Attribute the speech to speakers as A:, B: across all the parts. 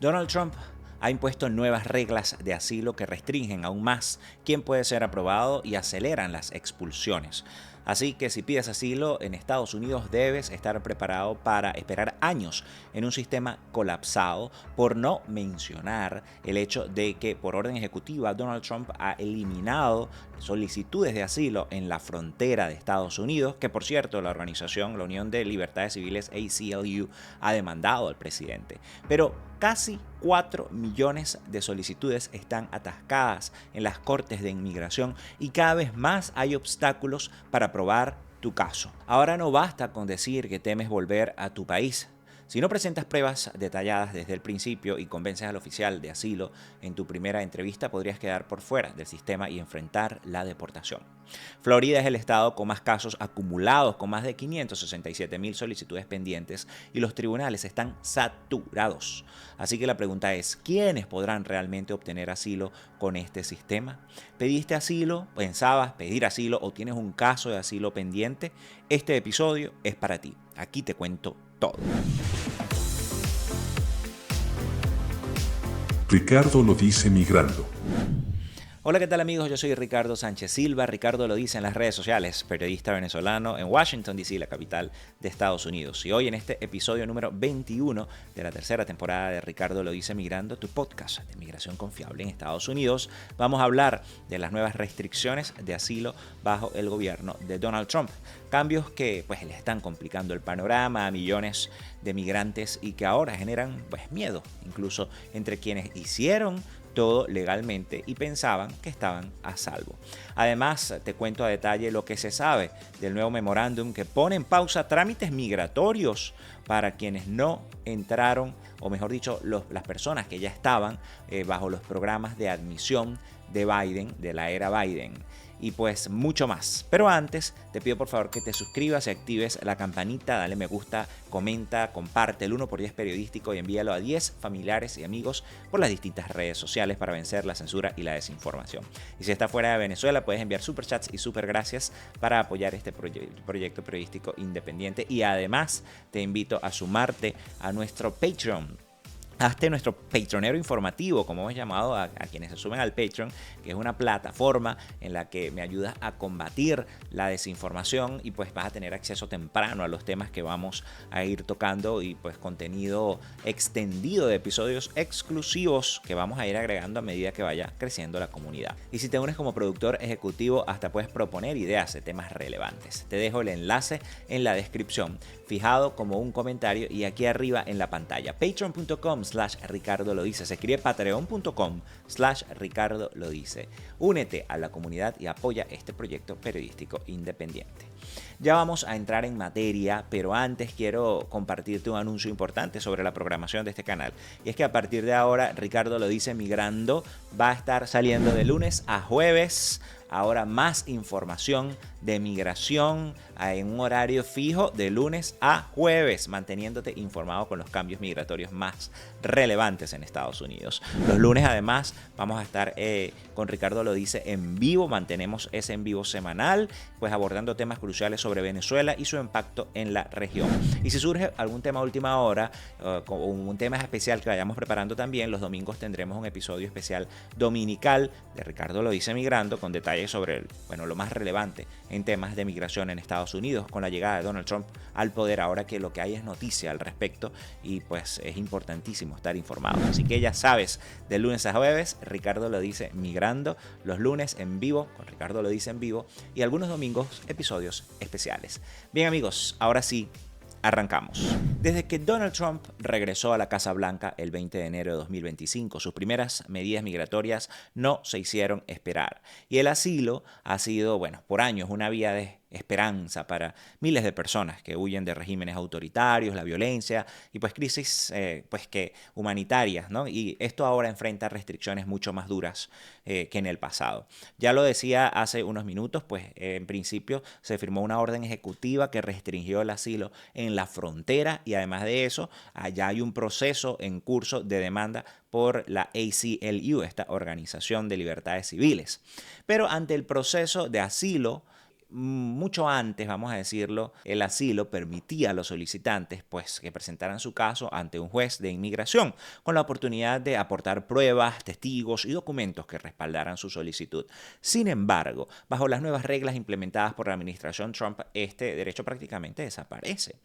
A: Donald Trump ha impuesto nuevas reglas de asilo que restringen aún más quién puede ser aprobado y aceleran las expulsiones. Así que si pides asilo en Estados Unidos debes estar preparado para esperar años en un sistema colapsado, por no mencionar el hecho de que por orden ejecutiva Donald Trump ha eliminado solicitudes de asilo en la frontera de Estados Unidos, que por cierto la Unión de Libertades Civiles ACLU ha demandado al presidente. Pero casi 4 millones de solicitudes están atascadas en las cortes de inmigración y cada vez más hay obstáculos para aprobar tu caso. Ahora no basta con decir que temes volver a tu país. Si no presentas pruebas detalladas desde el principio y convences al oficial de asilo en tu primera entrevista, podrías quedar por fuera del sistema y enfrentar la deportación. Florida es el estado con más casos acumulados, con más de 567,000 solicitudes pendientes, y los tribunales están saturados. Así que la pregunta es, ¿quiénes podrán realmente obtener asilo con este sistema? ¿Pediste asilo? ¿Pensabas pedir asilo o tienes un caso de asilo pendiente? Este episodio es para ti. Aquí te cuento todo.
B: Ricardo lo dice migrando.
A: Hola, ¿qué tal amigos? Yo soy Ricardo Sánchez Silva. Ricardo lo dice en las redes sociales, periodista venezolano en Washington, D.C., la capital de Estados Unidos. Y hoy en este episodio número 21 de la tercera temporada de Ricardo lo dice migrando, tu podcast de migración confiable en Estados Unidos, vamos a hablar de las nuevas restricciones de asilo bajo el gobierno de Donald Trump. Cambios que le están complicando el panorama a millones de migrantes y que ahora generan miedo, incluso entre quienes hicieron todo legalmente y pensaban que estaban a salvo. Además, te cuento a detalle lo que se sabe del nuevo memorándum que pone en pausa trámites migratorios para quienes no entraron, o mejor dicho, las personas que ya estaban bajo los programas de admisión de Biden, de la era Biden. Y mucho más. Pero antes, te pido por favor que te suscribas y actives la campanita, dale me gusta, comenta, comparte el 1x10 periodístico y envíalo a 10 familiares y amigos por las distintas redes sociales para vencer la censura y la desinformación. Y si estás fuera de Venezuela, puedes enviar superchats y super gracias para apoyar este proyecto periodístico independiente. Y además, te invito a sumarte a nuestro Patreon. Hazte nuestro Patreonero informativo, como hemos llamado a quienes se sumen al Patreon, que es una plataforma en la que me ayudas a combatir la desinformación y vas a tener acceso temprano a los temas que vamos a ir tocando y contenido extendido de episodios exclusivos que vamos a ir agregando a medida que vaya creciendo la comunidad. Y si te unes como productor ejecutivo, hasta puedes proponer ideas de temas relevantes. Te dejo el enlace en la descripción, fijado como un comentario y aquí arriba en la pantalla. Patreon.com/Ricardo lo dice. Se escribe patreon.com/Ricardo lo dice. Únete a la comunidad y apoya este proyecto periodístico independiente. Ya vamos a entrar en materia, pero antes quiero compartirte un anuncio importante sobre la programación de este canal. Y es que a partir de ahora, Ricardo lo dice migrando va a estar saliendo de lunes a jueves. Ahora más información de migración en un horario fijo de lunes a jueves, manteniéndote informado con los cambios migratorios más relevantes en Estados Unidos. Los lunes además vamos a estar con Ricardo lo dice en vivo, mantenemos ese en vivo semanal, abordando temas cruciales sobre Venezuela y su impacto en la región. Y si surge algún tema a última hora, con un tema especial que vayamos preparando también, los domingos tendremos un episodio especial dominical de Ricardo lo dice migrando con detalles sobre lo más relevante en temas de migración en Estados Unidos con la llegada de Donald Trump al poder, ahora que lo que hay es noticia al respecto y es importantísimo estar informado. Así que ya sabes, de lunes a jueves Ricardo lo dice migrando, los lunes en vivo con Ricardo lo dice en vivo y algunos domingos episodios especiales. Bien amigos, ahora sí, arrancamos. Desde que Donald Trump regresó a la Casa Blanca el 20 de enero de 2025, sus primeras medidas migratorias no se hicieron esperar. Y el asilo ha sido, por años una vía de esperanza para miles de personas que huyen de regímenes autoritarios, la violencia y crisis humanitarias, ¿no? Y esto ahora enfrenta restricciones mucho más duras que en el pasado. Ya lo decía hace unos minutos, en principio se firmó una orden ejecutiva que restringió el asilo en la frontera y además de eso, allá hay un proceso en curso de demanda por la ACLU, esta Organización de Libertades Civiles. Pero ante el proceso de asilo, mucho antes, vamos a decirlo, el asilo permitía a los solicitantes pues, que presentaran su caso ante un juez de inmigración, con la oportunidad de aportar pruebas, testigos y documentos que respaldaran su solicitud. Sin embargo, bajo las nuevas reglas implementadas por la administración Trump, este derecho prácticamente desaparece.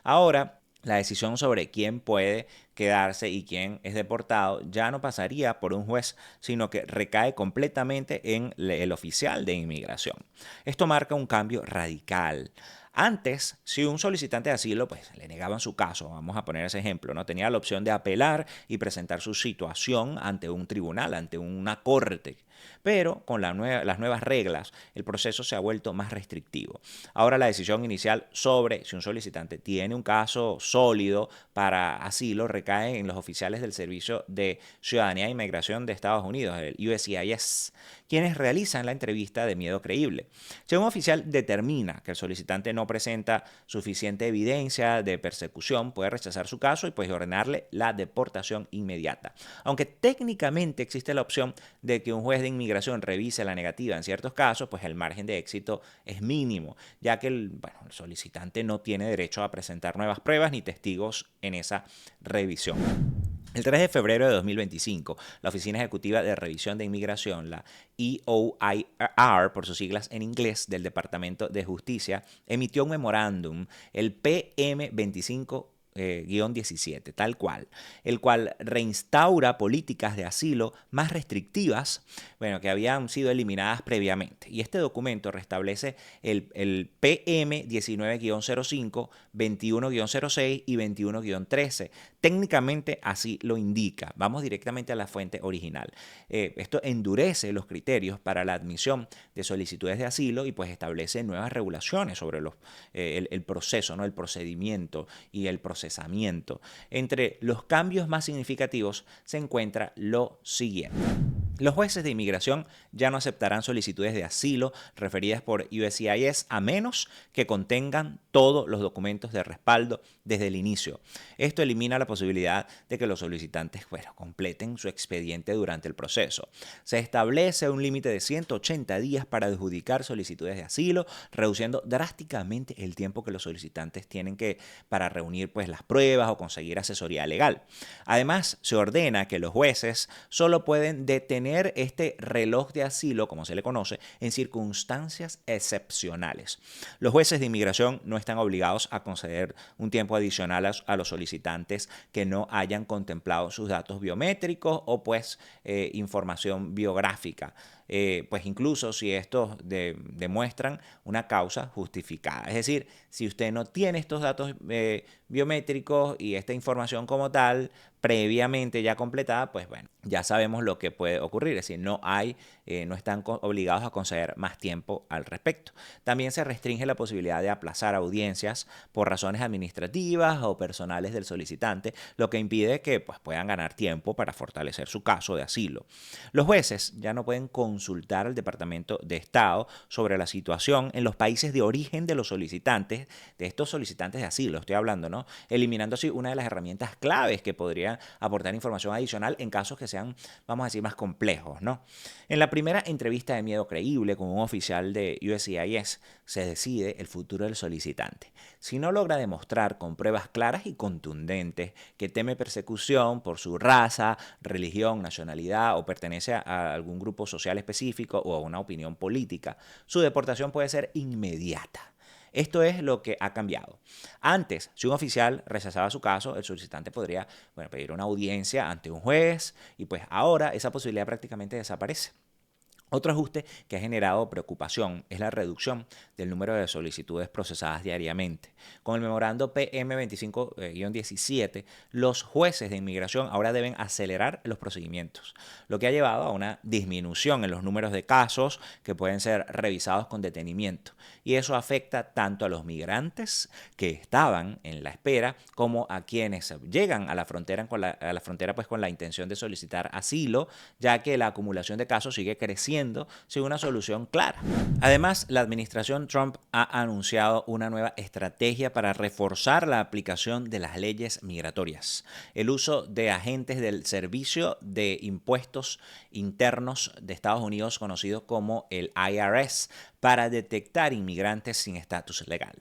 A: Ahora, la decisión sobre quién puede quedarse y quién es deportado ya no pasaría por un juez, sino que recae completamente en el oficial de inmigración. Esto marca un cambio radical. Antes, si un solicitante de asilo pues, le negaban su caso, vamos a poner ese ejemplo, ¿no? Tenía la opción de apelar y presentar su situación ante un tribunal, ante una corte. Pero con las nuevas reglas, el proceso se ha vuelto más restrictivo. Ahora la decisión inicial sobre si un solicitante tiene un caso sólido para asilo recae en los oficiales del Servicio de Ciudadanía e Inmigración de Estados Unidos, el USCIS, quienes realizan la entrevista de miedo creíble. Si un oficial determina que el solicitante no presenta suficiente evidencia de persecución, puede rechazar su caso y pues ordenarle la deportación inmediata. Aunque técnicamente existe la opción de que un juez de inmigración revise la negativa en ciertos casos, pues el margen de éxito es mínimo, ya que el solicitante no tiene derecho a presentar nuevas pruebas ni testigos en esa revisión. El 3 de febrero de 2025, la Oficina Ejecutiva de Revisión de Inmigración, la EOIR, por sus siglas en inglés, del Departamento de Justicia, emitió un memorándum, el PM25 17, tal cual, el cual reinstaura políticas de asilo más restrictivas, que habían sido eliminadas previamente. Y este documento restablece el PM 19-05, 21-06 y 21-13. Técnicamente así lo indica. Vamos directamente a la fuente original. Esto endurece los criterios para la admisión de solicitudes de asilo y pues establece nuevas regulaciones sobre el proceso, ¿no? El procedimiento y el procesamiento. Entre los cambios más significativos se encuentra lo siguiente. Los jueces de inmigración ya no aceptarán solicitudes de asilo referidas por USCIS a menos que contengan todos los documentos de respaldo desde el inicio. Esto elimina la posibilidad de que los solicitantes completen su expediente durante el proceso. Se establece un límite de 180 días para adjudicar solicitudes de asilo, reduciendo drásticamente el tiempo que los solicitantes tienen para reunir las pruebas o conseguir asesoría legal. Además, se ordena que los jueces solo pueden detener este reloj de asilo, como se le conoce, en circunstancias excepcionales. Los jueces de inmigración no están obligados a conceder un tiempo adicional a los solicitantes que no hayan contemplado sus datos biométricos o información biográfica. Incluso si estos demuestran una causa justificada. Es decir, si usted no tiene estos datos biométricos y esta información como tal previamente ya completada, ya sabemos lo que puede ocurrir. Es decir, no están obligados a conceder más tiempo al respecto. También se restringe la posibilidad de aplazar audiencias por razones administrativas o personales del solicitante, lo que impide que puedan ganar tiempo para fortalecer su caso de asilo. Los jueces ya no pueden consultar al Departamento de Estado sobre la situación en los países de origen de los solicitantes, de estos solicitantes de asilo, estoy hablando, ¿no? Eliminando así una de las herramientas claves que podrían aportar información adicional en casos que sean, vamos a decir, más complejos, ¿no? En la primera entrevista de miedo creíble con un oficial de USCIS se decide el futuro del solicitante. Si no logra demostrar con pruebas claras y contundentes que teme persecución por su raza, religión, nacionalidad o pertenece a algún grupo social específico o a una opinión política, su deportación puede ser inmediata. Esto es lo que ha cambiado. Antes, si un oficial rechazaba su caso, el solicitante podría pedir una audiencia ante un juez y ahora esa posibilidad prácticamente desaparece. Otro ajuste que ha generado preocupación es la reducción del número de solicitudes procesadas diariamente. Con el memorando PM 25-17, los jueces de inmigración ahora deben acelerar los procedimientos, lo que ha llevado a una disminución en los números de casos que pueden ser revisados con detenimiento. Y eso afecta tanto a los migrantes que estaban en la espera como a quienes llegan a la frontera con la intención de solicitar asilo, ya que la acumulación de casos sigue creciendo haciendo sin una solución clara. Además, la administración Trump ha anunciado una nueva estrategia para reforzar la aplicación de las leyes migratorias. El uso de agentes del Servicio de Impuestos Internos de Estados Unidos, conocido como el IRS, para detectar inmigrantes sin estatus legal.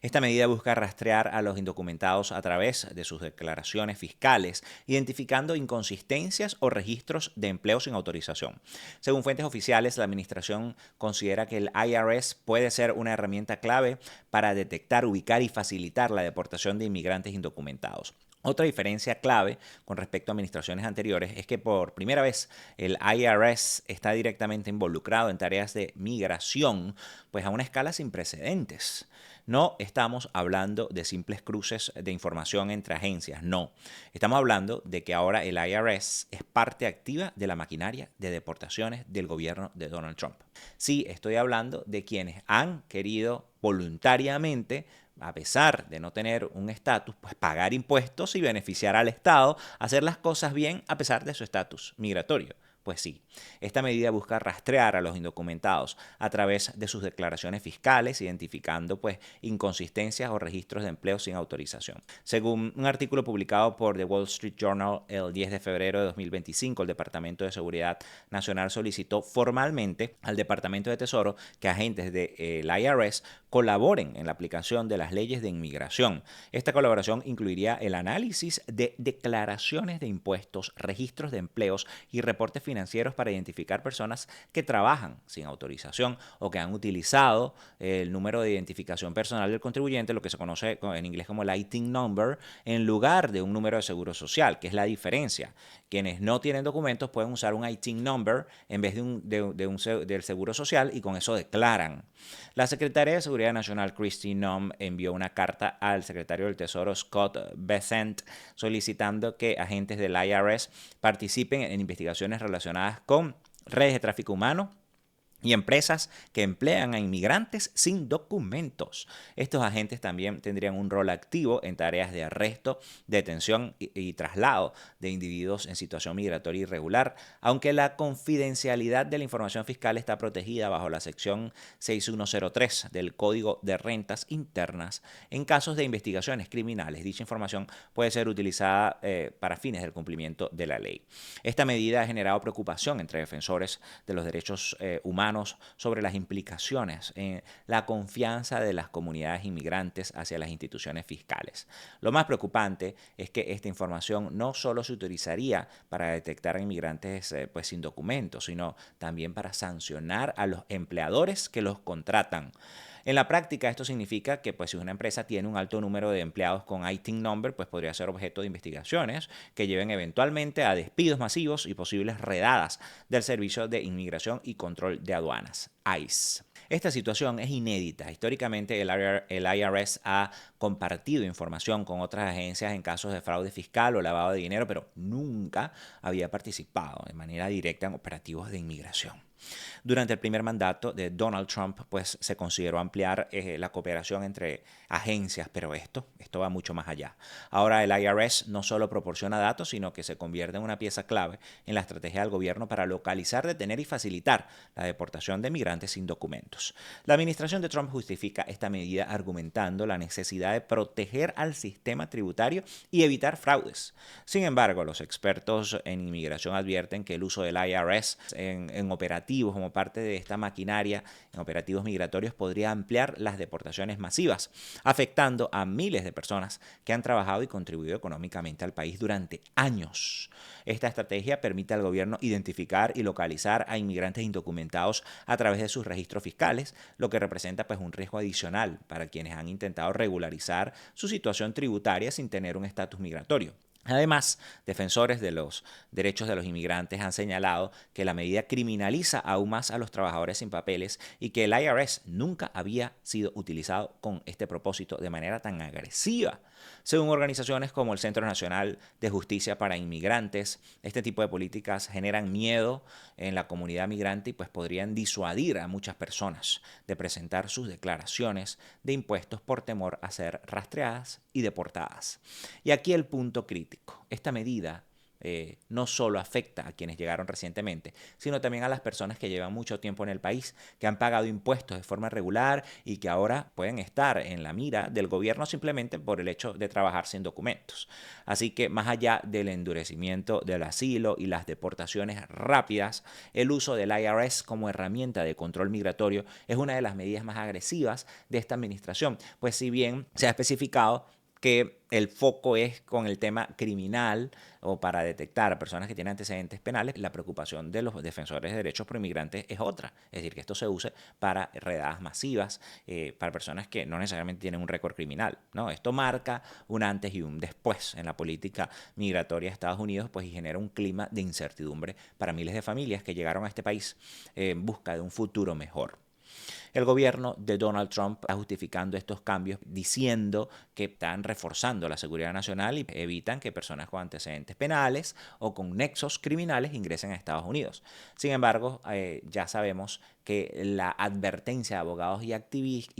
A: Esta medida busca rastrear a los indocumentados a través de sus declaraciones fiscales, identificando inconsistencias o registros de empleo sin autorización. Según fuentes oficiales, la administración considera que el IRS puede ser una herramienta clave para detectar, ubicar y facilitar la deportación de inmigrantes indocumentados. Otra diferencia clave con respecto a administraciones anteriores es que por primera vez el IRS está directamente involucrado en tareas de migración, pues a una escala sin precedentes. No estamos hablando de simples cruces de información entre agencias, no. Estamos hablando de que ahora el IRS es parte activa de la maquinaria de deportaciones del gobierno de Donald Trump. Sí, estoy hablando de quienes han querido voluntariamente, a pesar de no tener un estatus, pues pagar impuestos y beneficiar al Estado, hacer las cosas bien a pesar de su estatus migratorio. Pues sí, esta medida busca rastrear a los indocumentados a través de sus declaraciones fiscales, identificando pues inconsistencias o registros de empleo sin autorización. Según un artículo publicado por The Wall Street Journal el 10 de febrero de 2025, el Departamento de Seguridad Nacional solicitó formalmente al Departamento de Tesoro que agentes del IRS colaboren en la aplicación de las leyes de inmigración. Esta colaboración incluiría el análisis de declaraciones de impuestos, registros de empleos y reportes financieros para identificar personas que trabajan sin autorización o que han utilizado el número de identificación personal del contribuyente, lo que se conoce en inglés como el ITIN number, en lugar de un número de seguro social, que es la diferencia. Quienes no tienen documentos pueden usar un ITIN number en vez del seguro social y con eso declaran. La secretaria de Seguridad Nacional, Kristi Noem, envió una carta al secretario del Tesoro, Scott Bessent, solicitando que agentes del IRS participen en investigaciones relacionadas con redes de tráfico humano y empresas que emplean a inmigrantes sin documentos. Estos agentes también tendrían un rol activo en tareas de arresto, detención y traslado de individuos en situación migratoria irregular, aunque la confidencialidad de la información fiscal está protegida bajo la sección 6103 del Código de Rentas Internas. En casos de investigaciones criminales, dicha información puede ser utilizada para fines del cumplimiento de la ley. Esta medida ha generado preocupación entre defensores de los derechos humanos sobre las implicaciones en la confianza de las comunidades inmigrantes hacia las instituciones fiscales. Lo más preocupante es que esta información no solo se utilizaría para detectar a inmigrantes pues sin documentos, sino también para sancionar a los empleadores que los contratan. En la práctica, esto significa que pues, si una empresa tiene un alto número de empleados con ITIN number, pues podría ser objeto de investigaciones que lleven eventualmente a despidos masivos y posibles redadas del Servicio de Inmigración y Control de Aduanas, ICE. Esta situación es inédita. Históricamente, el IRS ha compartido información con otras agencias en casos de fraude fiscal o lavado de dinero, pero nunca había participado de manera directa en operativos de inmigración. Durante el primer mandato de Donald Trump, pues se consideró ampliar la cooperación entre agencias, pero esto va mucho más allá. Ahora el IRS no solo proporciona datos, sino que se convierte en una pieza clave en la estrategia del gobierno para localizar, detener y facilitar la deportación de migrantes sin documentos. La administración de Trump justifica esta medida argumentando la necesidad de proteger al sistema tributario y evitar fraudes. Sin embargo, los expertos en inmigración advierten que el uso del IRS en operativos como parte de esta maquinaria en operativos migratorios podría ampliar las deportaciones masivas, afectando a miles de personas que han trabajado y contribuido económicamente al país durante años. Esta estrategia permite al gobierno identificar y localizar a inmigrantes indocumentados a través de sus registros fiscales, lo que representa pues un riesgo adicional para quienes han intentado regularizar su situación tributaria sin tener un estatus migratorio. Además, defensores de los derechos de los inmigrantes han señalado que la medida criminaliza aún más a los trabajadores sin papeles y que el IRS nunca había sido utilizado con este propósito de manera tan agresiva. Según organizaciones como el Centro Nacional de Justicia para Inmigrantes, este tipo de políticas generan miedo en la comunidad migrante y pues podrían disuadir a muchas personas de presentar sus declaraciones de impuestos por temor a ser rastreadas y deportadas. Y aquí el punto crítico. Esta medida no solo afecta a quienes llegaron recientemente, sino también a las personas que llevan mucho tiempo en el país, que han pagado impuestos de forma regular y que ahora pueden estar en la mira del gobierno simplemente por el hecho de trabajar sin documentos. Así que más allá del endurecimiento del asilo y las deportaciones rápidas, el uso del IRS como herramienta de control migratorio es una de las medidas más agresivas de esta administración, pues si bien se ha especificado que el foco es con el tema criminal o para detectar a personas que tienen antecedentes penales, la preocupación de los defensores de derechos pro inmigrantes es otra. Es decir, que esto se use para redadas masivas, para personas que no necesariamente tienen un récord criminal, ¿no? Esto marca un antes y un después en la política migratoria de Estados Unidos, pues, y genera un clima de incertidumbre para miles de familias que llegaron a este país en busca de un futuro mejor. El gobierno de Donald Trump está justificando estos cambios diciendo que están reforzando la seguridad nacional y evitan que personas con antecedentes penales o con nexos criminales ingresen a Estados Unidos. Sin embargo, ya sabemos que la advertencia de abogados y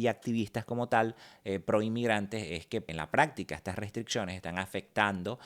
A: activistas como tal pro inmigrantes es que en la práctica estas restricciones están afectando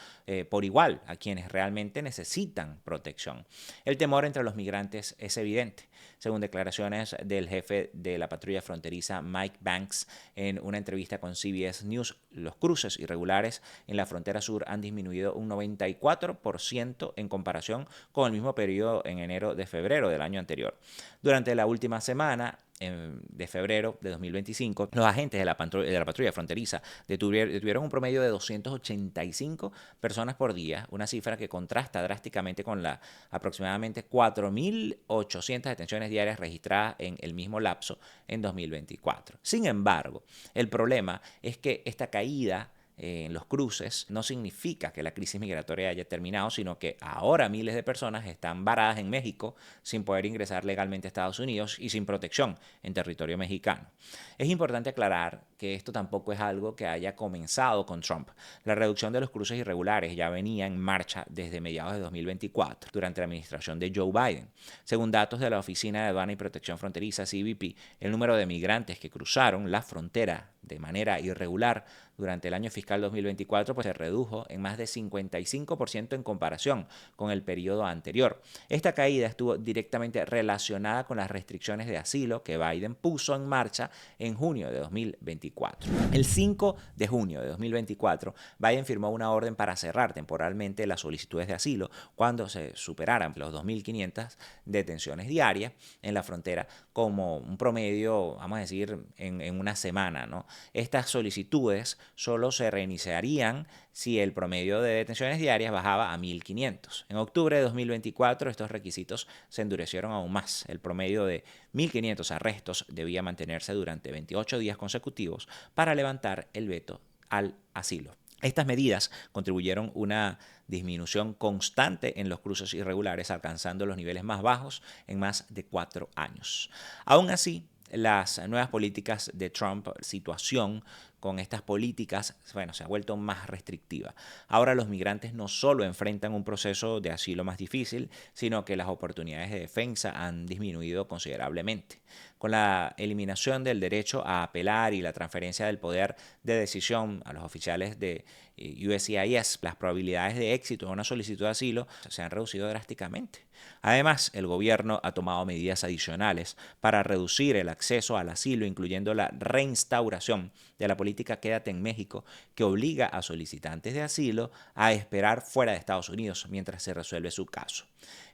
A: por igual a quienes realmente necesitan protección. El temor entre los migrantes es evidente. Según declaraciones del jefe de la patrulla fronteriza Mike Banks en una entrevista con CBS News, los cruces irregulares en la frontera sur han disminuido un 94% en comparación con el mismo periodo en enero de febrero del año anterior. Durante la última semana de febrero de 2025, los agentes de la patrulla fronteriza detuvieron un promedio de 285 personas por día, una cifra que contrasta drásticamente con las aproximadamente 4.800 detenciones diarias registradas en el mismo lapso en 2024. Sin embargo, el problema es que esta caída en los cruces no significa que la crisis migratoria haya terminado, sino que ahora miles de personas están varadas en México sin poder ingresar legalmente a Estados Unidos y sin protección en territorio mexicano. Es importante aclarar que esto tampoco es algo que haya comenzado con Trump. La reducción de los cruces irregulares ya venía en marcha desde mediados de 2024, durante la administración de Joe Biden. Según datos de la Oficina de Aduana y Protección Fronteriza, CBP, el número de migrantes que cruzaron la frontera de manera irregular durante el año fiscal 2024 pues se redujo en más de 55% en comparación con el periodo anterior. Esta caída estuvo directamente relacionada con las restricciones de asilo que Biden puso en marcha en junio de 2024. El 5 de junio de 2024, Biden firmó una orden para cerrar temporalmente las solicitudes de asilo cuando se superaran los 2.500 detenciones diarias en la frontera, como un promedio, vamos a decir, en una semana, ¿no? Estas solicitudes solo se reiniciarían si el promedio de detenciones diarias bajaba a 1.500. En octubre de 2024 estos requisitos se endurecieron aún más. El promedio de 1.500 arrestos debía mantenerse durante 28 días consecutivos para levantar el veto al asilo. Estas medidas contribuyeron a una disminución constante en los cruces irregulares, alcanzando los niveles más bajos en más de 4 años. Aún así, las nuevas políticas de Trump, situación con estas políticas, bueno, se ha vuelto más restrictiva. Ahora los migrantes no solo enfrentan un proceso de asilo más difícil, sino que las oportunidades de defensa han disminuido considerablemente. Con la eliminación del derecho a apelar y la transferencia del poder de decisión a los oficiales de USCIS, las probabilidades de éxito en una solicitud de asilo se han reducido drásticamente. Además, el gobierno ha tomado medidas adicionales para reducir el acceso al asilo, incluyendo la reinstauración de la política Quédate en México, que obliga a solicitantes de asilo a esperar fuera de Estados Unidos mientras se resuelve su caso.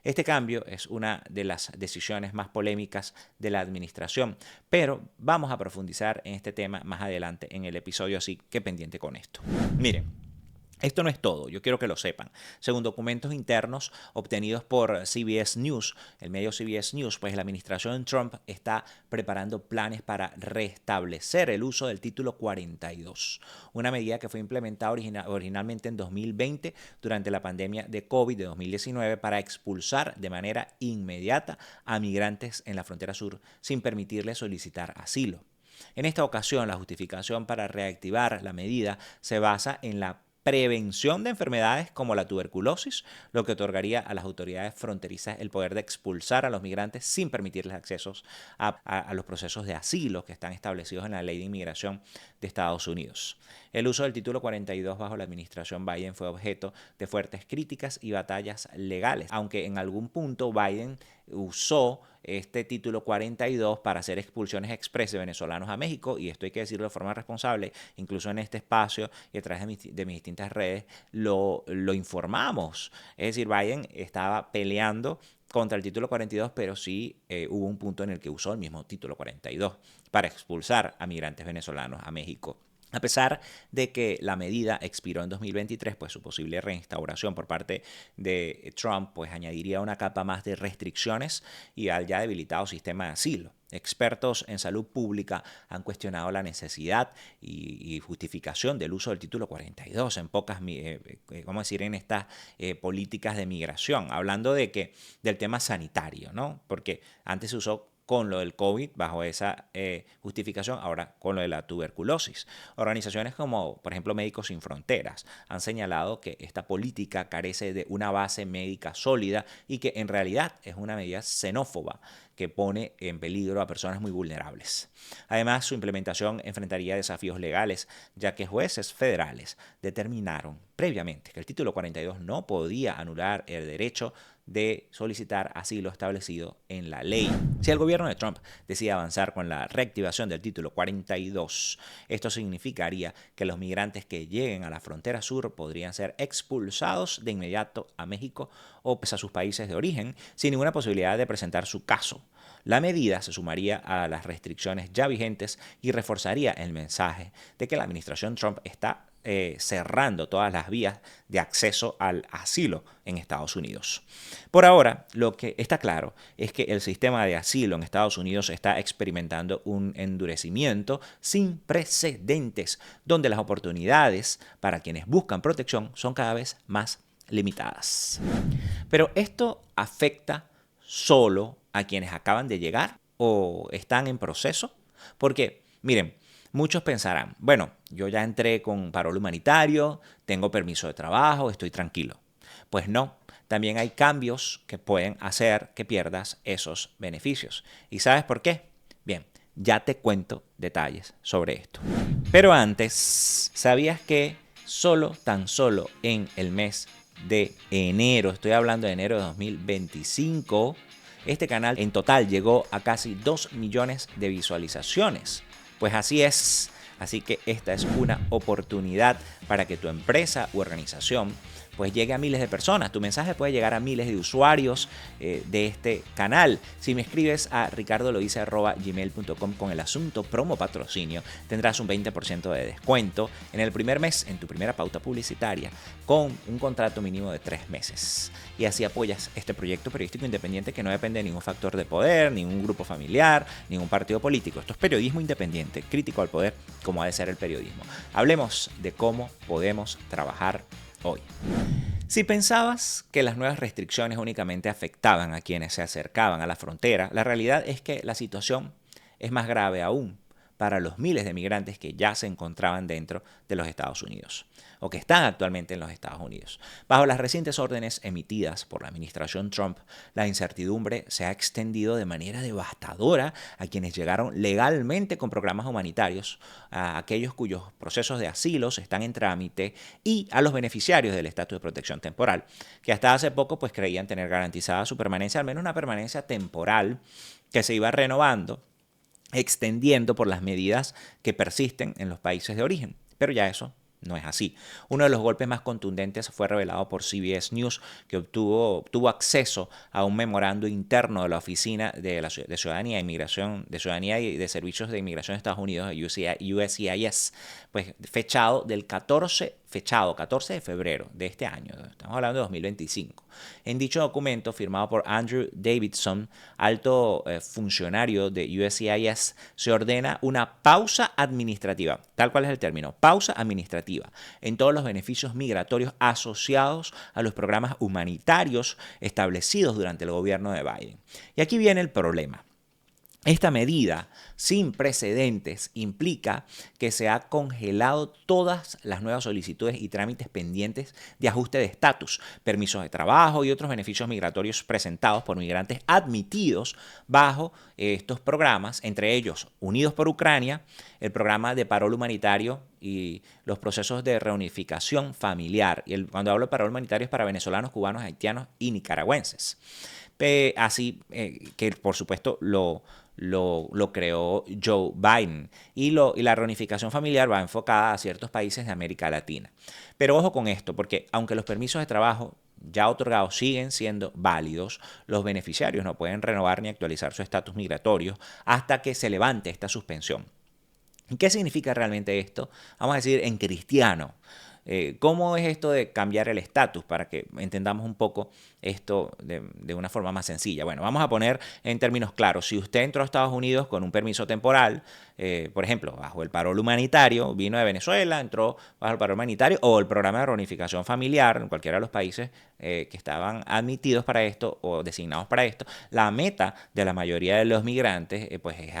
A: Este cambio es una de las decisiones más polémicas de la administración, pero vamos a profundizar en este tema más adelante en el episodio, así que pendiente con esto. Miren, esto no es todo, yo quiero que lo sepan. Según documentos internos obtenidos por CBS News, el medio CBS News, pues la administración Trump está preparando planes para restablecer el uso del título 42, una medida que fue implementada originalmente en 2020 durante la pandemia de COVID de 2019 para expulsar de manera inmediata a migrantes en la frontera sur sin permitirles solicitar asilo. En esta ocasión, la justificación para reactivar la medida se basa en la prevención de enfermedades como la tuberculosis, lo que otorgaría a las autoridades fronterizas el poder de expulsar a los migrantes sin permitirles accesos a los procesos de asilo que están establecidos en la Ley de Inmigración de Estados Unidos. El uso del título 42 bajo la administración Biden fue objeto de fuertes críticas y batallas legales, aunque en algún punto Biden usó este título 42 para hacer expulsiones express de venezolanos a México, y esto hay que decirlo de forma responsable. Incluso en este espacio y a través de mis distintas redes lo informamos. Es decir, Biden estaba peleando contra el título 42, pero sí hubo un punto en el que usó el mismo título 42 para expulsar a migrantes venezolanos a México. A pesar de que la medida expiró en 2023, pues su posible reinstauración por parte de Trump pues añadiría una capa más de restricciones y al ya debilitado sistema de asilo. Expertos en salud pública han cuestionado la necesidad y justificación del uso del título 42 en en estas políticas de migración, hablando del tema sanitario, ¿no? Porque antes se usó con lo del COVID bajo esa justificación, ahora con lo de la tuberculosis. Organizaciones como, por ejemplo, Médicos Sin Fronteras han señalado que esta política carece de una base médica sólida y que en realidad es una medida xenófoba que pone en peligro a personas muy vulnerables. Además, su implementación enfrentaría desafíos legales, ya que jueces federales determinaron previamente que el título 42 no podía anular el derecho de solicitar asilo establecido en la ley. Si el gobierno de Trump decide avanzar con la reactivación del título 42, esto significaría que los migrantes que lleguen a la frontera sur podrían ser expulsados de inmediato a México o a sus países de origen sin ninguna posibilidad de presentar su caso. La medida se sumaría a las restricciones ya vigentes y reforzaría el mensaje de que la administración Trump está cerrando todas las vías de acceso al asilo en Estados Unidos. Por ahora, lo que está claro es que el sistema de asilo en Estados Unidos está experimentando un endurecimiento sin precedentes, donde las oportunidades para quienes buscan protección son cada vez más limitadas. Pero esto afecta solo a quienes acaban de llegar o están en proceso, porque, miren, muchos pensarán, bueno, yo ya entré con parol humanitario, tengo permiso de trabajo, estoy tranquilo. Pues no, también hay cambios que pueden hacer que pierdas esos beneficios. ¿Y sabes por qué? Bien, ya te cuento detalles sobre esto. Pero antes, ¿sabías que tan solo en el mes de enero, estoy hablando de enero de 2025, este canal en total llegó a casi 2 millones de visualizaciones? Pues así es, así que esta es una oportunidad para que tu empresa u organización pues llegue a miles de personas. Tu mensaje puede llegar a miles de usuarios de este canal. Si me escribes a ricardolodice@gmail.com con el asunto promo patrocinio, tendrás un 20% de descuento en el primer mes en tu primera pauta publicitaria con un contrato mínimo de 3 meses. Y así apoyas este proyecto periodístico independiente que no depende de ningún factor de poder, ningún grupo familiar, ningún partido político. Esto es periodismo independiente, crítico al poder, como ha de ser el periodismo. Hablemos de cómo podemos trabajar hoy. Si pensabas que las nuevas restricciones únicamente afectaban a quienes se acercaban a la frontera, la realidad es que la situación es más grave aún para los miles de migrantes que ya se encontraban dentro de los Estados Unidos o que están actualmente en los Estados Unidos. Bajo las recientes órdenes emitidas por la administración Trump, la incertidumbre se ha extendido de manera devastadora a quienes llegaron legalmente con programas humanitarios, a aquellos cuyos procesos de asilo están en trámite y a los beneficiarios del estatus de protección temporal, que hasta hace poco pues creían tener garantizada su permanencia, al menos una permanencia temporal que se iba renovando, extendiendo por las medidas que persisten en los países de origen. Pero ya eso no es así. Uno de los golpes más contundentes fue revelado por CBS News, que tuvo acceso a un memorando interno de la Oficina de Ciudadanía e Inmigración, de Ciudadanía y de Servicios de Inmigración de Estados Unidos, USCIS, pues fechado 14 de febrero de este año, estamos hablando de 2025. En dicho documento, firmado por Andrew Davidson, alto funcionario de USCIS, se ordena una pausa administrativa, tal cual es el término, pausa administrativa, en todos los beneficios migratorios asociados a los programas humanitarios establecidos durante el gobierno de Biden. Y aquí viene el problema. Esta medida sin precedentes implica que se ha congelado todas las nuevas solicitudes y trámites pendientes de ajuste de estatus, permisos de trabajo y otros beneficios migratorios presentados por migrantes admitidos bajo estos programas, entre ellos Unidos por Ucrania, el programa de parol humanitario y los procesos de reunificación familiar. Y cuando hablo de parol humanitario es para venezolanos, cubanos, haitianos y nicaragüenses. Así que por supuesto lo creó Joe Biden y la reunificación familiar va enfocada a ciertos países de América Latina. Pero ojo con esto, porque aunque los permisos de trabajo ya otorgados siguen siendo válidos, los beneficiarios no pueden renovar ni actualizar su estatus migratorio hasta que se levante esta suspensión. ¿Qué significa realmente esto? Vamos a decir en cristiano. ¿Cómo es esto de cambiar el estatus? Para que entendamos un poco esto de una forma más sencilla. Bueno, vamos a poner en términos claros. Si usted entró a Estados Unidos con un permiso temporal, por ejemplo, bajo el parol humanitario, vino de Venezuela, entró bajo el parol humanitario o el programa de reunificación familiar en cualquiera de los países que estaban admitidos para esto o designados para esto, la meta de la mayoría de los migrantes pues es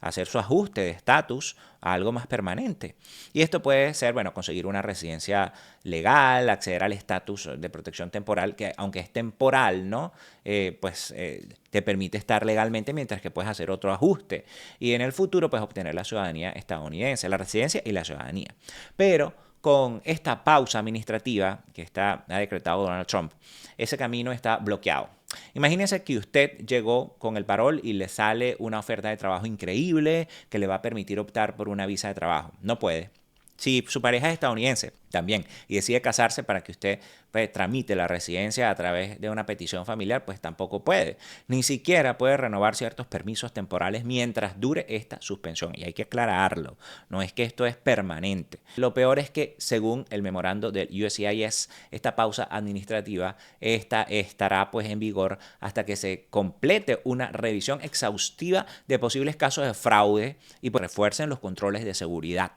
A: hacer su ajuste de estatus a algo más permanente. Y esto puede ser, bueno, conseguir una residencia legal, acceder al estatus de protección temporal, que aunque es temporal, ¿no? Te permite estar legalmente mientras que puedes hacer otro ajuste. Y en el futuro puedes obtener la ciudadanía estadounidense, la residencia y la ciudadanía. Pero con esta pausa administrativa que ha decretado Donald Trump, ese camino está bloqueado. Imagínese que usted llegó con el parol y le sale una oferta de trabajo increíble que le va a permitir optar por una visa de trabajo. No puede. Si su pareja es estadounidense también y decide casarse para que usted tramite la residencia a través de una petición familiar, pues tampoco puede. Ni siquiera puede renovar ciertos permisos temporales mientras dure esta suspensión. Y hay que aclararlo. No es que esto es permanente. Lo peor es que, según el memorando del USCIS, esta pausa administrativa estará pues en vigor hasta que se complete una revisión exhaustiva de posibles casos de fraude y pues refuercen los controles de seguridad.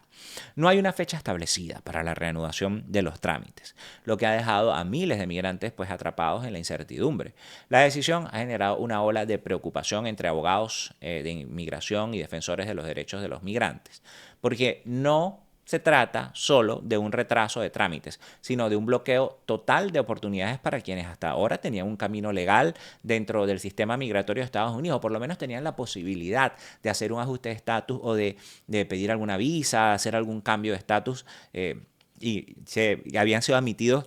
A: No hay una fecha establecida para la reanudación de los trámites, lo que ha dejado a miles de migrantes pues atrapados en la incertidumbre. La decisión ha generado una ola de preocupación entre abogados de inmigración y defensores de los derechos de los migrantes, porque no se trata solo de un retraso de trámites, sino de un bloqueo total de oportunidades para quienes hasta ahora tenían un camino legal dentro del sistema migratorio de Estados Unidos, o por lo menos tenían la posibilidad de hacer un ajuste de estatus o de pedir alguna visa, hacer algún cambio de estatus y habían sido admitidos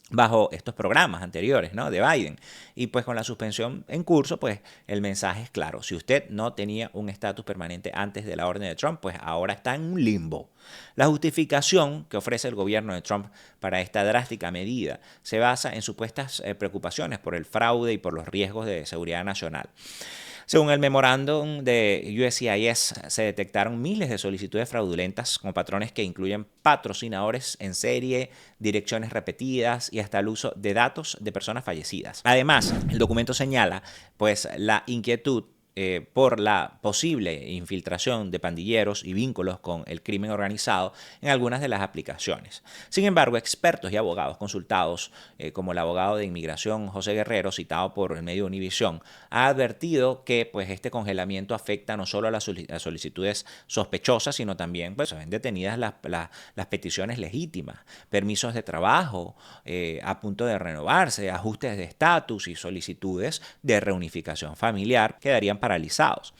A: bajo estos programas anteriores, ¿no?, de Biden. Y pues con la suspensión en curso, pues el mensaje es claro. Si usted no tenía un estatus permanente antes de la orden de Trump, pues ahora está en un limbo. La justificación que ofrece el gobierno de Trump para esta drástica medida se basa en supuestas preocupaciones por el fraude y por los riesgos de seguridad nacional. Según el memorándum de USCIS, se detectaron miles de solicitudes fraudulentas con patrones que incluyen patrocinadores en serie, direcciones repetidas y hasta el uso de datos de personas fallecidas. Además, el documento señala pues la inquietud por la posible infiltración de pandilleros y vínculos con el crimen organizado en algunas de las aplicaciones. Sin embargo, expertos y abogados consultados, como el abogado de inmigración José Guerrero, citado por el medio Univisión, ha advertido que pues, este congelamiento afecta no solo a las solicitudes sospechosas, sino también pues, se ven detenidas las peticiones legítimas, permisos de trabajo a punto de renovarse, ajustes de estatus y solicitudes de reunificación familiar quedarían paralizados.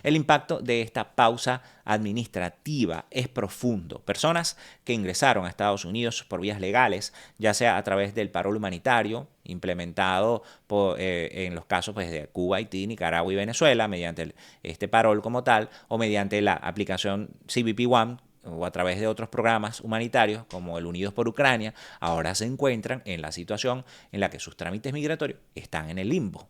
A: El impacto de esta pausa administrativa es profundo. Personas que ingresaron a Estados Unidos por vías legales, ya sea a través del parol humanitario, implementado en los casos pues, de Cuba, Haití, Nicaragua y Venezuela, mediante este parol como tal, o mediante la aplicación CBP One, o a través de otros programas humanitarios como el Unidos por Ucrania, ahora se encuentran en la situación en la que sus trámites migratorios están en el limbo.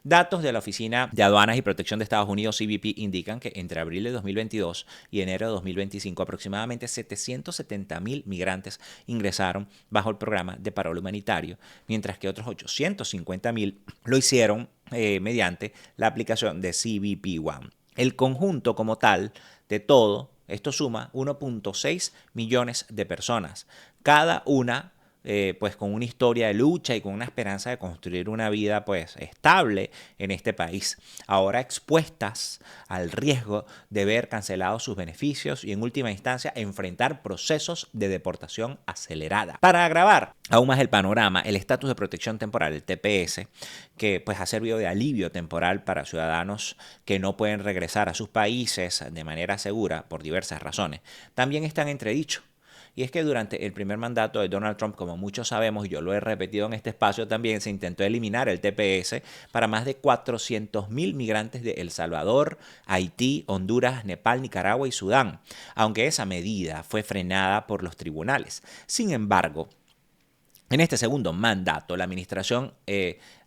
A: Datos de la Oficina de Aduanas y Protección de Estados Unidos, CBP, indican que entre abril de 2022 y enero de 2025 aproximadamente 770,000 migrantes ingresaron bajo el programa de parol humanitario, mientras que otros 850,000 lo hicieron mediante la aplicación de CBP One. El conjunto como tal de todo esto suma 1.6 millones de personas, cada una pues con una historia de lucha y con una esperanza de construir una vida pues estable en este país, ahora expuestas al riesgo de ver cancelados sus beneficios y en última instancia enfrentar procesos de deportación acelerada. Para agravar aún más el panorama, el estatus de protección temporal, el TPS, que pues ha servido de alivio temporal para ciudadanos que no pueden regresar a sus países de manera segura por diversas razones, también está en entredicho. Y es que durante el primer mandato de Donald Trump, como muchos sabemos, y yo lo he repetido en este espacio también, se intentó eliminar el TPS para más de 400.000 migrantes de El Salvador, Haití, Honduras, Nepal, Nicaragua y Sudán, aunque esa medida fue frenada por los tribunales. Sin embargo, en este segundo mandato, la administración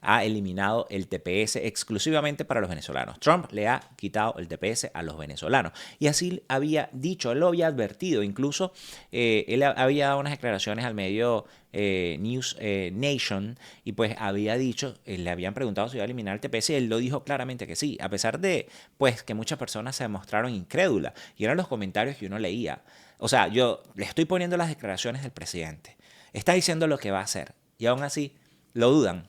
A: ha eliminado el TPS exclusivamente para los venezolanos. Trump le ha quitado el TPS a los venezolanos. Y así había dicho, él lo había advertido. Incluso él había dado unas declaraciones al medio News Nation y pues había dicho, le habían preguntado si iba a eliminar el TPS y él lo dijo claramente que sí. A pesar de pues que muchas personas se mostraron incrédulas. Y eran los comentarios que uno leía. O sea, yo le estoy poniendo las declaraciones del presidente. Está diciendo lo que va a hacer y aún así lo dudan.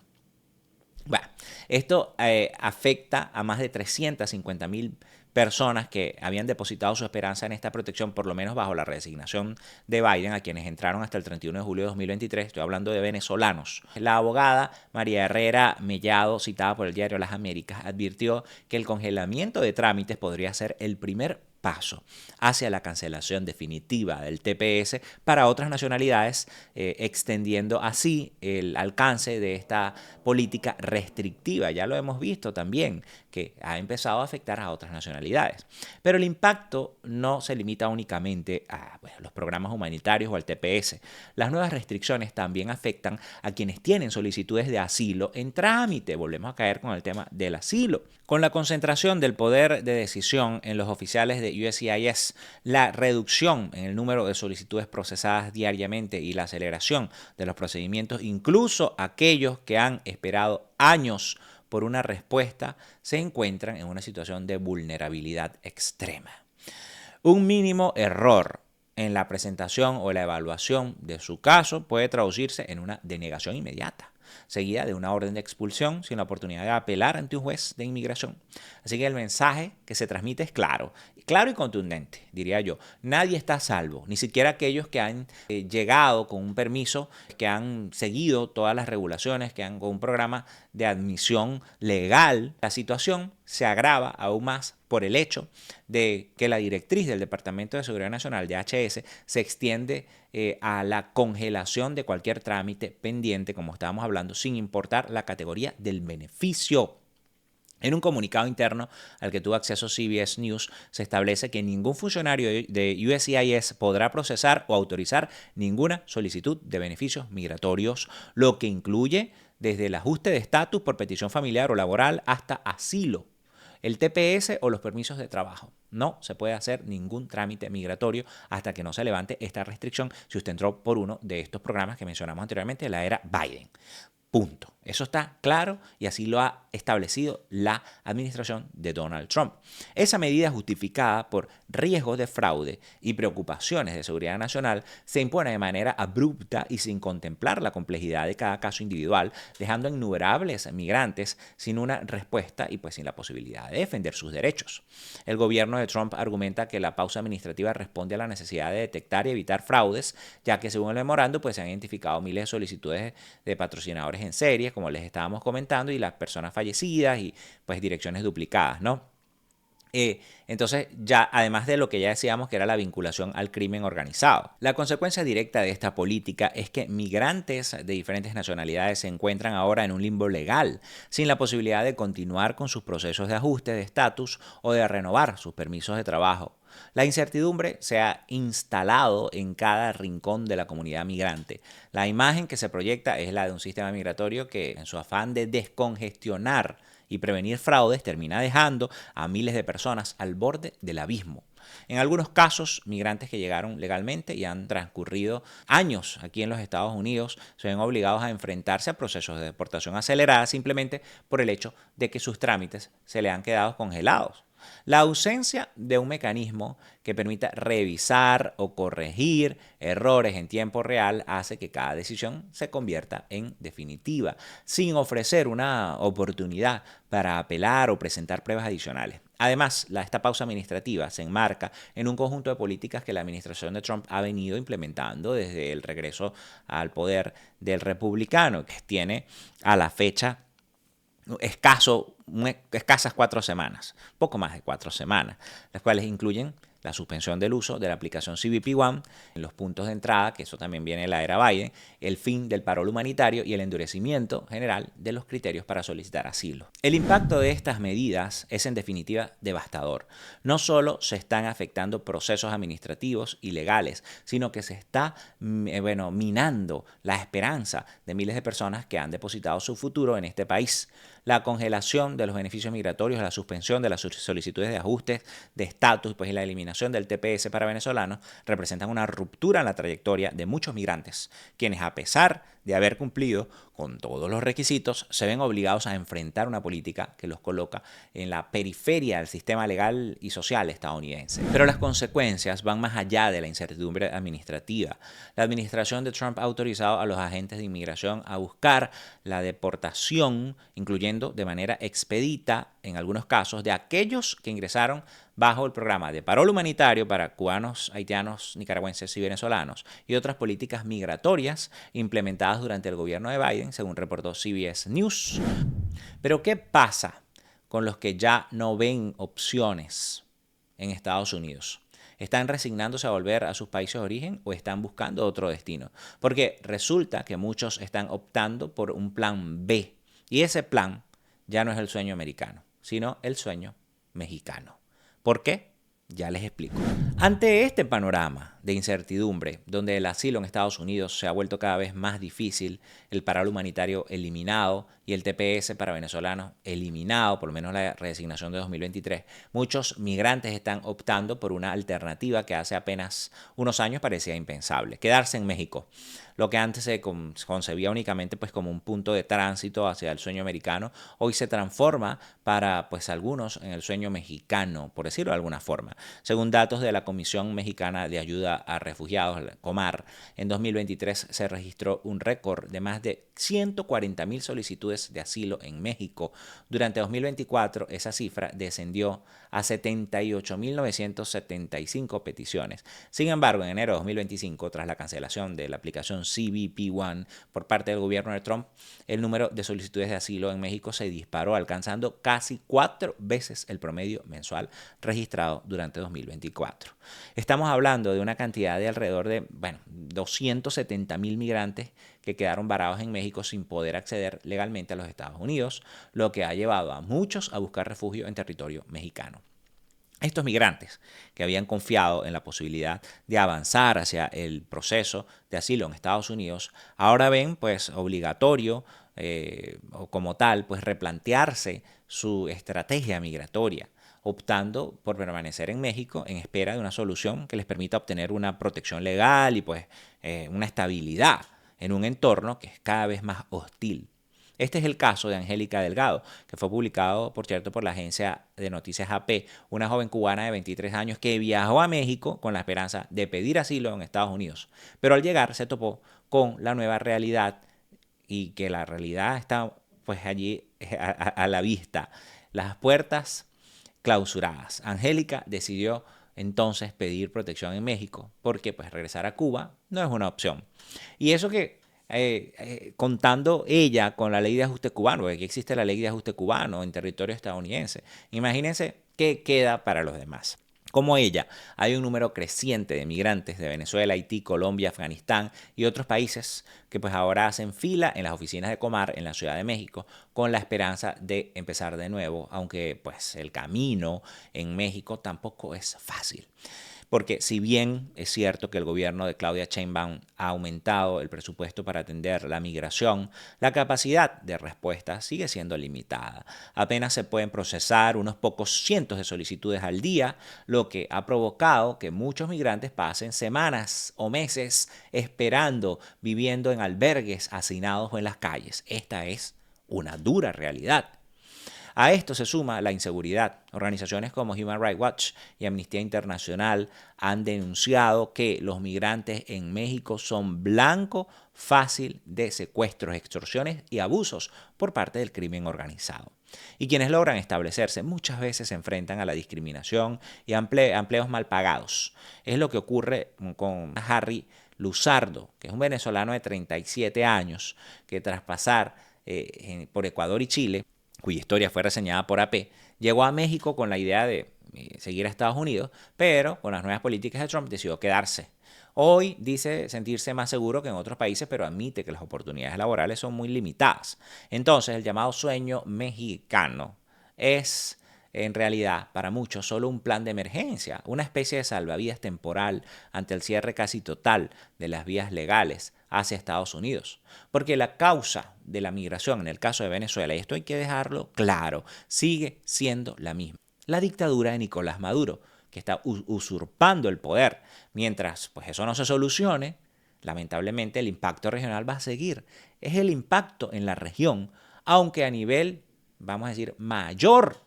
A: Bueno, esto afecta a más de 350.000 personas que habían depositado su esperanza en esta protección, por lo menos bajo la resignación de Biden, a quienes entraron hasta el 31 de julio de 2023. Estoy hablando de venezolanos. La abogada María Herrera Mellado, citada por el diario Las Américas, advirtió que el congelamiento de trámites podría ser el primer paso hacia la cancelación definitiva del TPS para otras nacionalidades, extendiendo así el alcance de esta política restrictiva. Ya lo hemos visto también, que ha empezado a afectar a otras nacionalidades. Pero el impacto no se limita únicamente a los programas humanitarios o al TPS. Las nuevas restricciones también afectan a quienes tienen solicitudes de asilo en trámite. Volvemos a caer con el tema del asilo. Con la concentración del poder de decisión en los oficiales de USCIS, la reducción en el número de solicitudes procesadas diariamente y la aceleración de los procedimientos, incluso aquellos que han esperado años por una respuesta, se encuentran en una situación de vulnerabilidad extrema. Un mínimo error en la presentación o la evaluación de su caso puede traducirse en una denegación inmediata, seguida de una orden de expulsión sin la oportunidad de apelar ante un juez de inmigración. Así que el mensaje que se transmite es claro y contundente, diría yo. Nadie está a salvo, ni siquiera aquellos que han llegado con un permiso, que han seguido todas las regulaciones, que han con un programa de admisión legal. La situación se agrava aún más por el hecho de que la directriz del Departamento de Seguridad Nacional, DHS, se extiende a la congelación de cualquier trámite pendiente, como estábamos hablando, sin importar la categoría del beneficio. En un comunicado interno al que tuvo acceso CBS News, se establece que ningún funcionario de USCIS podrá procesar o autorizar ninguna solicitud de beneficios migratorios, lo que incluye desde el ajuste de estatus por petición familiar o laboral hasta asilo, el TPS o los permisos de trabajo. No se puede hacer ningún trámite migratorio hasta que no se levante esta restricción si usted entró por uno de estos programas que mencionamos anteriormente de la era Biden. Punto. Eso está claro y así lo ha establecido la administración de Donald Trump. Esa medida, justificada por riesgos de fraude y preocupaciones de seguridad nacional, se impone de manera abrupta y sin contemplar la complejidad de cada caso individual, dejando a innumerables migrantes sin una respuesta y pues sin la posibilidad de defender sus derechos. El gobierno de Trump argumenta que la pausa administrativa responde a la necesidad de detectar y evitar fraudes, ya que según el memorando pues se han identificado miles de solicitudes de patrocinadores en serie, como les estábamos comentando, y las personas fallecidas y pues direcciones duplicadas, ¿no? Entonces, ya además de lo que ya decíamos que era la vinculación al crimen organizado. La consecuencia directa de esta política es que migrantes de diferentes nacionalidades se encuentran ahora en un limbo legal, sin la posibilidad de continuar con sus procesos de ajuste de estatus o de renovar sus permisos de trabajo. La incertidumbre se ha instalado en cada rincón de la comunidad migrante. La imagen que se proyecta es la de un sistema migratorio que, en su afán de descongestionar y prevenir fraudes, termina dejando a miles de personas al borde del abismo. En algunos casos, migrantes que llegaron legalmente y han transcurrido años aquí en los Estados Unidos se ven obligados a enfrentarse a procesos de deportación acelerada simplemente por el hecho de que sus trámites se le han quedado congelados. La ausencia de un mecanismo que permita revisar o corregir errores en tiempo real hace que cada decisión se convierta en definitiva, sin ofrecer una oportunidad para apelar o presentar pruebas adicionales. Además, esta pausa administrativa se enmarca en un conjunto de políticas que la administración de Trump ha venido implementando desde el regreso al poder del republicano, que tiene a la fecha escasas 4 semanas, poco más de 4 semanas, las cuales incluyen la suspensión del uso de la aplicación CBP One en los puntos de entrada, que eso también viene de la era Biden, el fin del parol humanitario y el endurecimiento general de los criterios para solicitar asilo. El impacto de estas medidas es en definitiva devastador. No solo se están afectando procesos administrativos y legales, sino que se está minando la esperanza de miles de personas que han depositado su futuro en este país. La congelación de los beneficios migratorios, la suspensión de las solicitudes de ajustes de estatus y la eliminación del TPS para venezolanos representan una ruptura en la trayectoria de muchos migrantes, quienes a pesar de haber cumplido con todos los requisitos, se ven obligados a enfrentar una política que los coloca en la periferia del sistema legal y social estadounidense. Pero las consecuencias van más allá de la incertidumbre administrativa. La administración de Trump ha autorizado a los agentes de inmigración a buscar la deportación, incluyendo de manera expedita, en algunos casos, de aquellos que ingresaron bajo el programa de parol humanitario para cubanos, haitianos, nicaragüenses y venezolanos y otras políticas migratorias implementadas durante el gobierno de Biden, según reportó CBS News. Pero ¿qué pasa con los que ya no ven opciones en Estados Unidos? ¿Están resignándose a volver a sus países de origen o están buscando otro destino? Porque resulta que muchos están optando por un plan B. Y ese plan ya no es el sueño americano, sino el sueño mexicano. ¿Por qué? Ya les explico. Ante este panorama de incertidumbre, donde el asilo en Estados Unidos se ha vuelto cada vez más difícil, el parol humanitario eliminado y el TPS para venezolanos eliminado, por lo menos la redesignación de 2023, muchos migrantes están optando por una alternativa que hace apenas unos años parecía impensable: quedarse en México. Lo que antes se concebía únicamente pues, como un punto de tránsito hacia el sueño americano, hoy se transforma para pues, algunos en el sueño mexicano, por decirlo de alguna forma. Según datos de la Comisión Mexicana de Ayuda a Refugiados, Comar, en 2023 se registró un récord de más de 140,000 solicitudes de asilo en México. Durante 2024 esa cifra descendió a 78,975 peticiones. Sin embargo, en enero de 2025, tras la cancelación de la aplicación CBP One por parte del gobierno de Trump, el número de solicitudes de asilo en México se disparó, alcanzando casi 4 veces el promedio mensual registrado durante 2024. Estamos hablando de una cantidad de alrededor de 270,000 migrantes que quedaron varados en México sin poder acceder legalmente a los Estados Unidos, lo que ha llevado a muchos a buscar refugio en territorio mexicano. Estos migrantes que habían confiado en la posibilidad de avanzar hacia el proceso de asilo en Estados Unidos, ahora ven pues obligatorio o como tal pues replantearse su estrategia migratoria, optando por permanecer en México en espera de una solución que les permita obtener una protección legal y pues una estabilidad en un entorno que es cada vez más hostil. Este es el caso de Angélica Delgado, que fue publicado, por cierto, por la agencia de noticias AP, una joven cubana de 23 años que viajó a México con la esperanza de pedir asilo en Estados Unidos, pero al llegar se topó con la nueva realidad y que la realidad está pues allí a la vista. Las puertas clausuradas. Angélica decidió entonces pedir protección en México porque pues regresar a Cuba no es una opción. Y eso que contando ella con la ley de ajuste cubano, porque aquí existe la ley de ajuste cubano en territorio estadounidense. Imagínense qué queda para los demás. Como ella, hay un número creciente de migrantes de Venezuela, Haití, Colombia, Afganistán y otros países que pues ahora hacen fila en las oficinas de Comar en la Ciudad de México con la esperanza de empezar de nuevo, aunque pues el camino en México tampoco es fácil. Porque si bien es cierto que el gobierno de Claudia Sheinbaum ha aumentado el presupuesto para atender la migración, la capacidad de respuesta sigue siendo limitada. Apenas se pueden procesar unos pocos cientos de solicitudes al día, lo que ha provocado que muchos migrantes pasen semanas o meses esperando, viviendo en albergues hacinados o en las calles. Esta es una dura realidad. A esto se suma la inseguridad. Organizaciones como Human Rights Watch y Amnistía Internacional han denunciado que los migrantes en México son blanco fácil de secuestros, extorsiones y abusos por parte del crimen organizado. Y quienes logran establecerse muchas veces se enfrentan a la discriminación y a empleos mal pagados. Es lo que ocurre con Harry Luzardo, que es un venezolano de 37 años que tras pasar por Ecuador y Chile, cuya historia fue reseñada por AP, llegó a México con la idea de seguir a Estados Unidos, pero con las nuevas políticas de Trump decidió quedarse. Hoy dice sentirse más seguro que en otros países, pero admite que las oportunidades laborales son muy limitadas. Entonces, el llamado sueño mexicano es, en realidad, para muchos, solo un plan de emergencia, una especie de salvavidas temporal ante el cierre casi total de las vías legales hacia Estados Unidos. Porque la causa de la migración, en el caso de Venezuela, y esto hay que dejarlo claro, sigue siendo la misma. La dictadura de Nicolás Maduro, que está usurpando el poder. Mientras pues eso no se solucione, lamentablemente el impacto regional va a seguir. Es el impacto en la región, aunque a nivel, vamos a decir, mayor,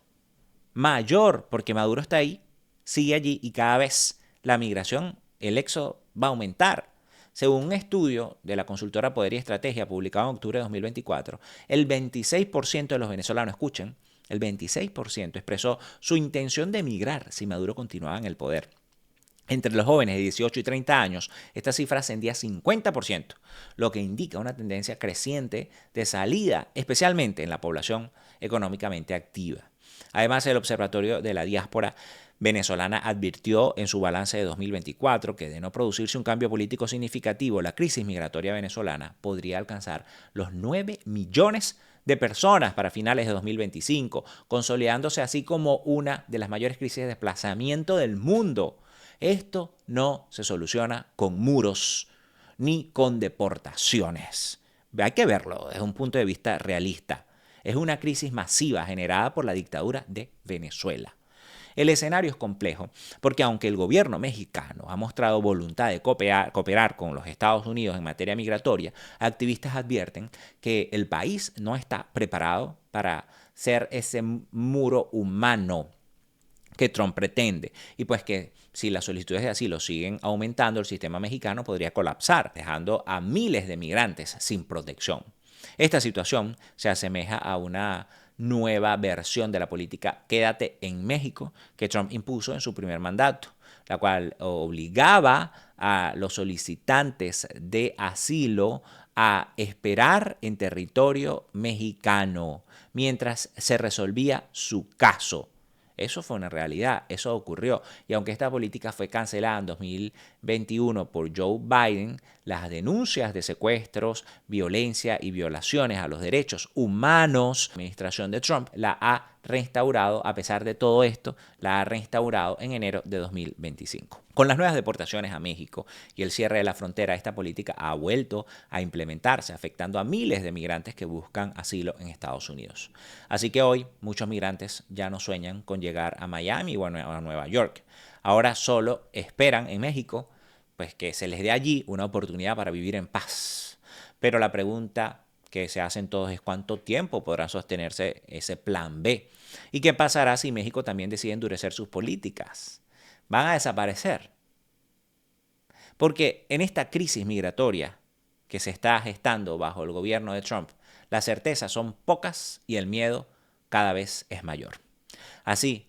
A: porque Maduro está ahí, sigue allí y cada vez la migración, el éxodo va a aumentar. Según un estudio de la consultora Poder y Estrategia publicado en octubre de 2024, el 26% de los venezolanos, escuchen, el 26% expresó su intención de emigrar si Maduro continuaba en el poder. Entre los jóvenes de 18 y 30 años, esta cifra ascendía a 50%, lo que indica una tendencia creciente de salida, especialmente en la población económicamente activa. Además, el Observatorio de la Diáspora venezolana advirtió en su balance de 2024 que de no producirse un cambio político significativo, la crisis migratoria venezolana podría alcanzar los 9 millones de personas para finales de 2025, consolidándose así como una de las mayores crisis de desplazamiento del mundo. Esto no se soluciona con muros ni con deportaciones. Hay que verlo desde un punto de vista realista. Es una crisis masiva generada por la dictadura de Venezuela. El escenario es complejo porque aunque el gobierno mexicano ha mostrado voluntad de cooperar con los Estados Unidos en materia migratoria, activistas advierten que el país no está preparado para ser ese muro humano que Trump pretende. Y pues que si las solicitudes de asilo siguen aumentando, el sistema mexicano podría colapsar, dejando a miles de migrantes sin protección. Esta situación se asemeja a una nueva versión de la política Quédate en México que Trump impuso en su primer mandato, la cual obligaba a los solicitantes de asilo a esperar en territorio mexicano mientras se resolvía su caso. Eso fue una realidad, eso ocurrió. Y aunque esta política fue cancelada en 2021 por Joe Biden, las denuncias de secuestros, violencia y violaciones a los derechos humanos, la administración de Trump la ha reinstaurado, a pesar de todo esto, la ha reinstaurado en enero de 2025. Con las nuevas deportaciones a México y el cierre de la frontera, esta política ha vuelto a implementarse, afectando a miles de migrantes que buscan asilo en Estados Unidos. Así que hoy muchos migrantes ya no sueñan con llegar a Miami o a Nueva York. Ahora solo esperan en México pues, que se les dé allí una oportunidad para vivir en paz. Pero la pregunta que se hacen todos es cuánto tiempo podrá sostenerse ese plan B. ¿Y qué pasará si México también decide endurecer sus políticas? ¿Van a desaparecer? Porque en esta crisis migratoria que se está gestando bajo el gobierno de Trump, las certezas son pocas y el miedo cada vez es mayor. Así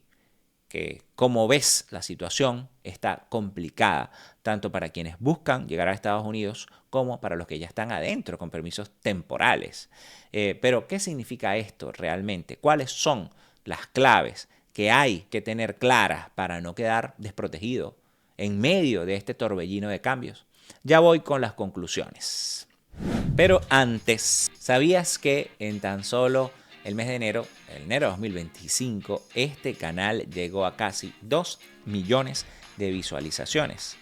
A: que, como ves, la situación está complicada, tanto para quienes buscan llegar a Estados Unidos como para los que ya están adentro con permisos temporales. Pero, ¿qué significa esto realmente? ¿Cuáles son las claves que hay que tener claras para no quedar desprotegido en medio de este torbellino de cambios? Ya voy con las conclusiones. Pero antes, ¿sabías que en tan solo el mes de enero, de 2025, este canal llegó a casi 2 millones de visualizaciones?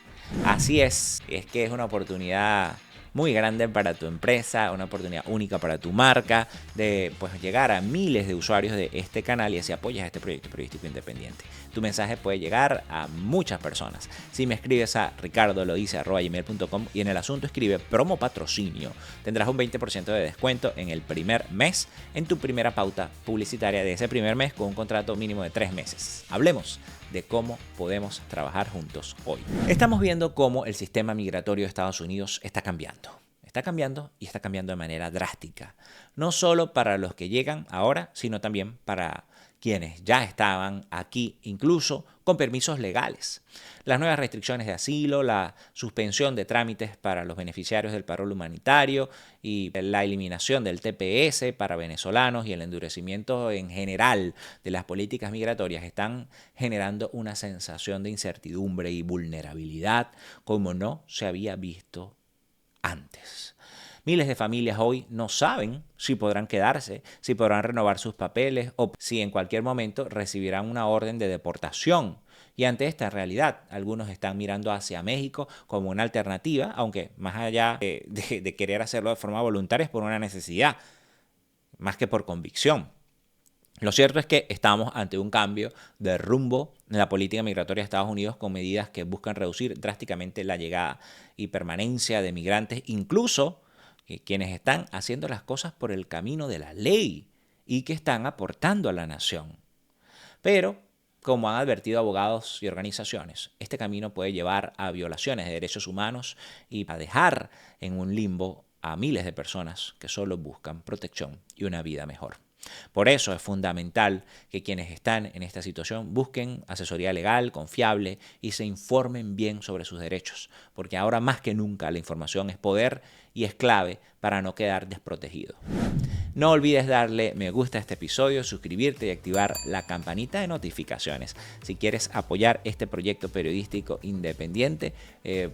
A: Así es que es una oportunidad muy grande para tu empresa, una oportunidad única para tu marca de pues, llegar a miles de usuarios de este canal y así apoyas este proyecto periodístico independiente. Tu mensaje puede llegar a muchas personas. Si me escribes a ricardolodice@gmail.com y en el asunto escribe promo patrocinio, tendrás un 20% de descuento en el primer mes en tu primera pauta publicitaria de ese primer mes con un contrato mínimo de 3 meses. Hablemos de cómo podemos trabajar juntos hoy. Estamos viendo cómo el sistema migratorio de Estados Unidos está cambiando. Está cambiando y está cambiando de manera drástica. No solo para los que llegan ahora, sino también para quienes ya estaban aquí, incluso con permisos legales. Las nuevas restricciones de asilo, la suspensión de trámites para los beneficiarios del parol humanitario y la eliminación del TPS para venezolanos y el endurecimiento en general de las políticas migratorias están generando una sensación de incertidumbre y vulnerabilidad como no se había visto antes. Miles de familias hoy no saben si podrán quedarse, si podrán renovar sus papeles o si en cualquier momento recibirán una orden de deportación. Y ante esta realidad, algunos están mirando hacia México como una alternativa, aunque más allá de querer hacerlo de forma voluntaria es por una necesidad, más que por convicción. Lo cierto es que estamos ante un cambio de rumbo en la política migratoria de Estados Unidos con medidas que buscan reducir drásticamente la llegada y permanencia de migrantes, incluso quienes están haciendo las cosas por el camino de la ley y que están aportando a la nación. Pero, como han advertido abogados y organizaciones, este camino puede llevar a violaciones de derechos humanos y a dejar en un limbo a miles de personas que solo buscan protección y una vida mejor. Por eso es fundamental que quienes están en esta situación busquen asesoría legal, confiable y se informen bien sobre sus derechos, porque ahora más que nunca la información es poder y es clave para no quedar desprotegido. No olvides darle me gusta a este episodio, suscribirte y activar la campanita de notificaciones. Si quieres apoyar este proyecto periodístico independiente,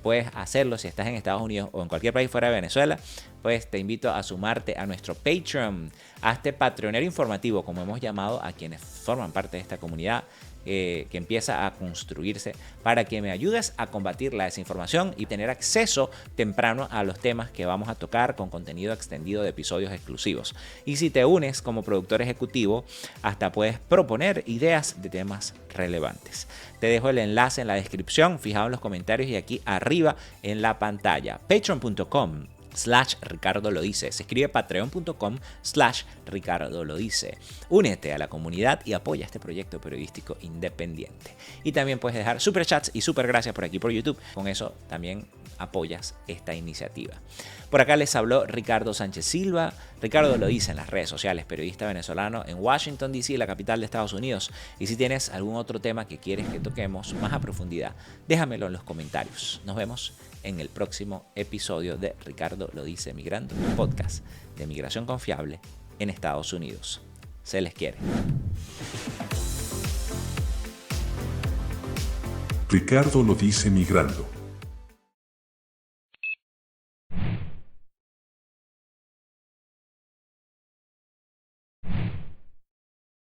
A: puedes hacerlo si estás en Estados Unidos o en cualquier país fuera de Venezuela. Pues te invito a sumarte a nuestro Patreon, a este patronero informativo, como hemos llamado a quienes forman parte de esta comunidad que empieza a construirse, para que me ayudes a combatir la desinformación y tener acceso temprano a los temas que vamos a tocar con contenido extendido de episodios exclusivos. Y si te unes como productor ejecutivo, hasta puedes proponer ideas de temas relevantes. Te dejo el enlace en la descripción, fijado en los comentarios y aquí arriba en la pantalla. Patreon.com/Ricardo lo dice. Se escribe patreon.com/Ricardo lo dice. Únete a la comunidad y apoya este proyecto periodístico independiente. Y también puedes dejar superchats y super gracias por aquí por YouTube. Con eso también apoyas esta iniciativa. Por acá les habló Ricardo Sánchez Silva. Ricardo lo dice en las redes sociales, periodista venezolano en Washington, D.C., la capital de Estados Unidos. Y si tienes algún otro tema que quieres que toquemos más a profundidad, déjamelo en los comentarios. Nos vemos en el próximo episodio de Ricardo lo dice migrando, un podcast de migración confiable en Estados Unidos. Se les quiere.
B: Ricardo lo dice migrando.